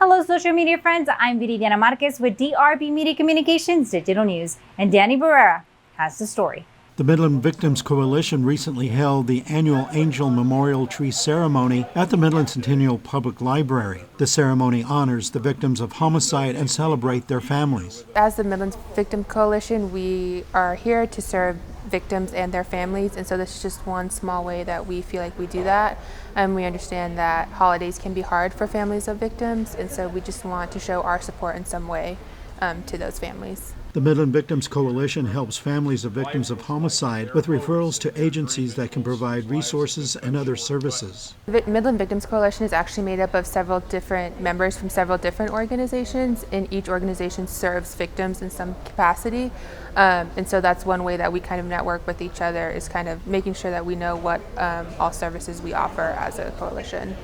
Hello, social media friends. I'm Viridiana Marquez with DRB Media Communications Digital News, and Danny Barrera has the story. The Midland Victims Coalition recently held the annual Angel Memorial Tree Ceremony at the Midland Centennial Public Library. The ceremony honors the victims of homicide and celebrate their families. As the Midland Victims Coalition, we are here to serve victims and their families, and so this is just one small way that we feel like we do that. And we understand that holidays can be hard for families of victims, and so we just want to show our support in some way to those families. The Midland Victims Coalition helps families of victims of homicide with referrals to agencies that can provide resources and other services. The Midland Victims Coalition is actually made up of several different members from several different organizations, and each organization serves victims in some capacity. And so that's one way that we kind of network with each other, is kind of making sure that we know what all services we offer as a coalition.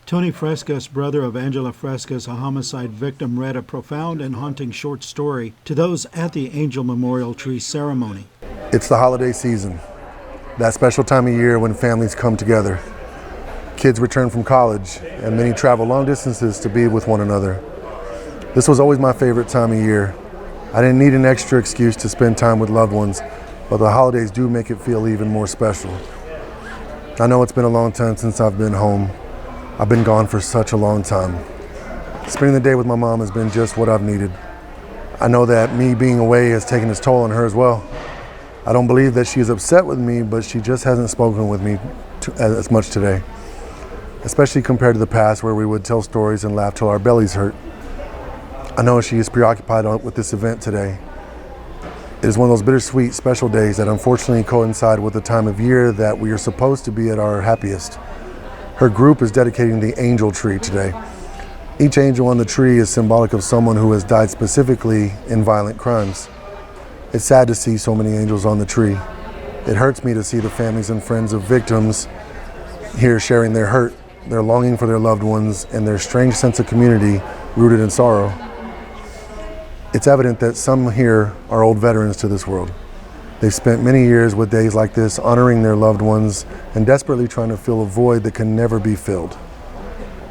Tony Frescas, brother of Angela Frescas, a homicide victim, read a profound and haunting short story to those at the Angel Memorial Tree Ceremony. It's the holiday season, that special time of year when families come together. Kids return from college, and many travel long distances to be with one another. This was always my favorite time of year. I didn't need an extra excuse to spend time with loved ones, but the holidays do make it feel even more special. I know it's been a long time since I've been home. I've been gone for such a long time. Spending the day with my mom has been just what I've needed. I know that me being away has taken its toll on her as well. I don't believe that she is upset with me, but she just hasn't spoken with me as much today, especially compared to the past where we would tell stories and laugh till our bellies hurt. I know she is preoccupied with this event today. It is one of those bittersweet special days that unfortunately coincide with the time of year that we are supposed to be at our happiest. Her group is dedicating the angel tree today. Each angel on the tree is symbolic of someone who has died specifically in violent crimes. It's sad to see so many angels on the tree. It hurts me to see the families and friends of victims here sharing their hurt, their longing for their loved ones, and their strange sense of community rooted in sorrow. It's evident that some here are old veterans to this world. They've spent many years with days like this honoring their loved ones and desperately trying to fill a void that can never be filled.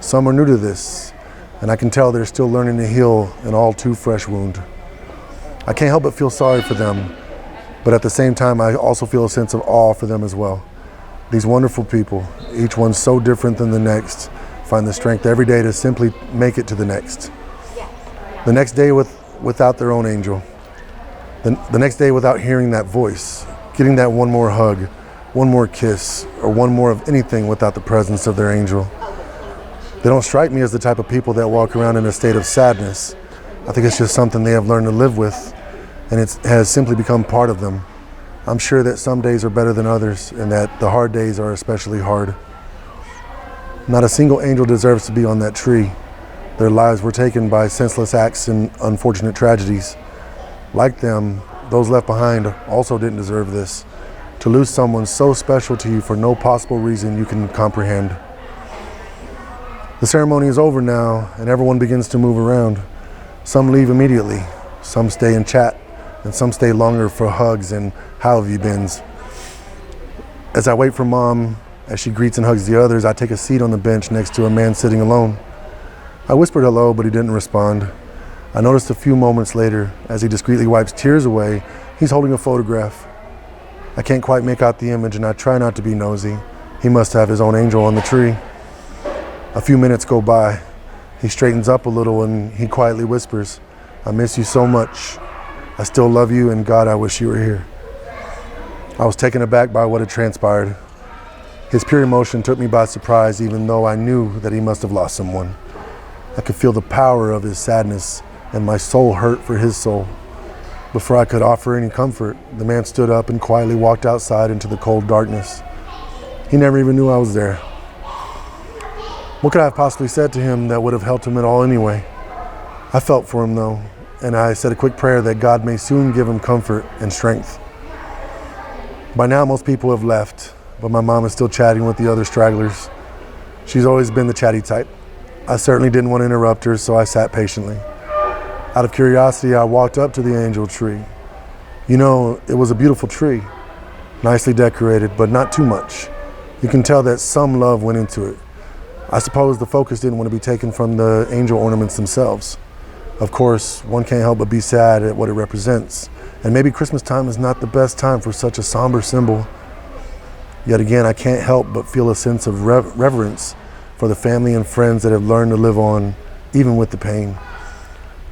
Some are new to this, and I can tell they're still learning to heal an all too fresh wound. I can't help but feel sorry for them, but at the same time I also feel a sense of awe for them as well. These wonderful people, each one so different than the next, find the strength every day to simply make it to the next. The next day without their own angel. The next day without hearing that voice, getting that one more hug, one more kiss, or one more of anything without the presence of their angel. They don't strike me as the type of people that walk around in a state of sadness. I think it's just something they have learned to live with, and it has simply become part of them. I'm sure that some days are better than others, and that the hard days are especially hard. Not a single angel deserves to be on that tree. Their lives were taken by senseless acts and unfortunate tragedies. Like them, those left behind also didn't deserve this. To lose someone so special to you for no possible reason you can comprehend. The ceremony is over now, and everyone begins to move around. Some leave immediately, some stay and chat, and some stay longer for hugs and how have you beens. As I wait for Mom, as she greets and hugs the others, I take a seat on the bench next to a man sitting alone. I whispered hello, but he didn't respond. I noticed a few moments later, as he discreetly wipes tears away, he's holding a photograph. I can't quite make out the image, and I try not to be nosy. He must have his own angel on the tree. A few minutes go by. He straightens up a little and he quietly whispers, "I miss you so much. I still love you, and God, I wish you were here." I was taken aback by what had transpired. His pure emotion took me by surprise, even though I knew that he must have lost someone. I could feel the power of his sadness, and my soul hurt for his soul. Before I could offer any comfort, the man stood up and quietly walked outside into the cold darkness. He never even knew I was there. What could I have possibly said to him that would have helped him at all anyway? I felt for him though, and I said a quick prayer that God may soon give him comfort and strength. By now most people have left, but my mom is still chatting with the other stragglers. She's always been the chatty type. I certainly didn't want to interrupt her, so I sat patiently. Out of curiosity, I walked up to the angel tree. You know, it was a beautiful tree, nicely decorated, but not too much. You can tell that some love went into it. I suppose the focus didn't want to be taken from the angel ornaments themselves. Of course, one can't help but be sad at what it represents. And maybe Christmas time is not the best time for such a somber symbol. Yet again, I can't help but feel a sense of reverence for the family and friends that have learned to live on, even with the pain.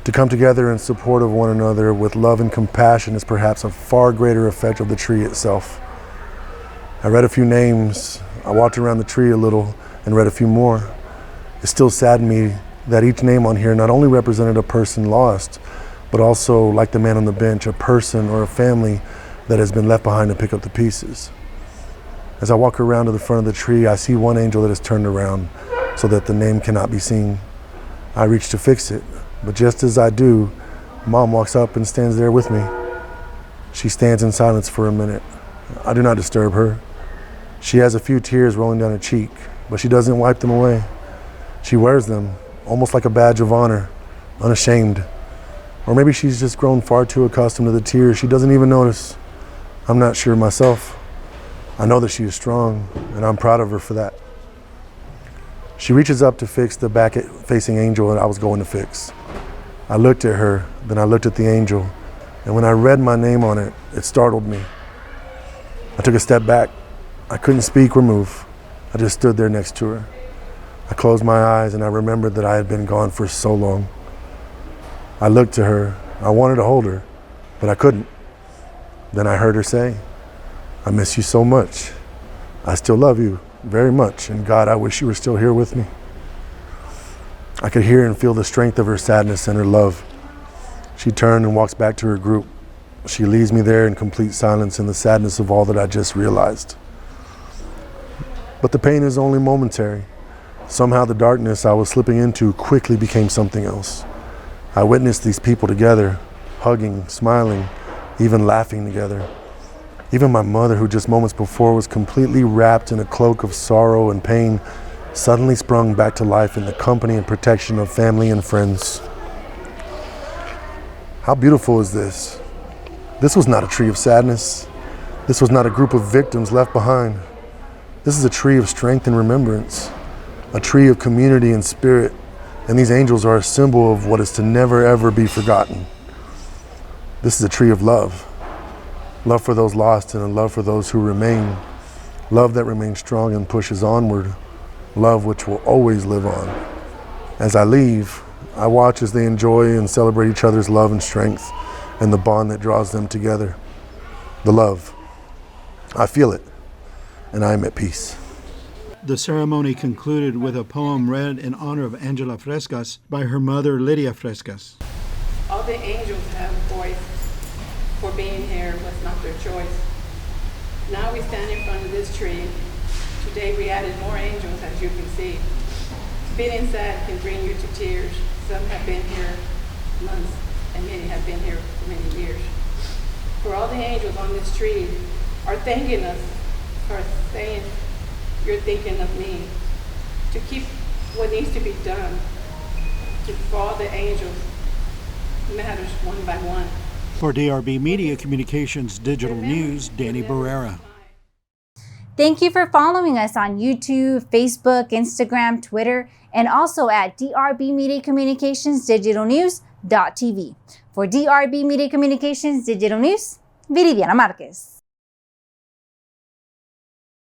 To come together in support of one another with love and compassion is perhaps a far greater effect of the tree itself. I read a few names, I walked around the tree a little and read a few more. It still saddened me that each name on here not only represented a person lost, but also, like the man on the bench, a person or a family that has been left behind to pick up the pieces. As I walk around to the front of the tree, I see one angel that is turned around so that the name cannot be seen. I reach to fix it, but just as I do, Mom walks up and stands there with me. She stands in silence for a minute. I do not disturb her. She has a few tears rolling down her cheek, but she doesn't wipe them away. She wears them, almost like a badge of honor, unashamed. Or maybe she's just grown far too accustomed to the tears she doesn't even notice. I'm not sure myself. I know that she is strong, and I'm proud of her for that. She reaches up to fix the back-facing angel that I was going to fix. I looked at her, then I looked at the angel, and when I read my name on it, it startled me. I took a step back. I couldn't speak or move. I just stood there next to her. I closed my eyes and I remembered that I had been gone for so long. I looked to her. I wanted to hold her, but I couldn't. Then I heard her say, "I miss you so much. I still love you very much, and God, I wish you were still here with me." I could hear and feel the strength of her sadness and her love. She turned and walks back to her group. She leaves me there in complete silence in the sadness of all that I just realized. But the pain is only momentary. Somehow the darkness I was slipping into quickly became something else. I witnessed these people together, hugging, smiling, even laughing together. Even my mother, who just moments before was completely wrapped in a cloak of sorrow and pain, suddenly sprung back to life in the company and protection of family and friends. How beautiful is this? This was not a tree of sadness. This was not a group of victims left behind. This is a tree of strength and remembrance, a tree of community and spirit, and these angels are a symbol of what is to never ever be forgotten. This is a tree of love. Love for those lost and a love for those who remain. Love that remains strong and pushes onward. Love which will always live on. As I leave, I watch as they enjoy and celebrate each other's love and strength and the bond that draws them together. The love. I feel it, and I am at peace. The ceremony concluded with a poem read in honor of Angela Frescas by her mother, Lydia Frescas. All the angels have a voice, for being here was not their choice. Now we stand in front of this tree. Today we added more angels, as you can see. Feeling sad can bring you to tears. Some have been here months, and many have been here for many years. For all the angels on this tree are thanking us for saying, "You're thinking of me," to keep what needs to be done, for all the angels matters one by one. For DRB Media Communications Digital News, Danny Barrera. Thank you for following us on YouTube, Facebook, Instagram, Twitter, and also at DRB Media Communications Digital News.tv. For DRB Media Communications Digital News, Viridiana Marquez.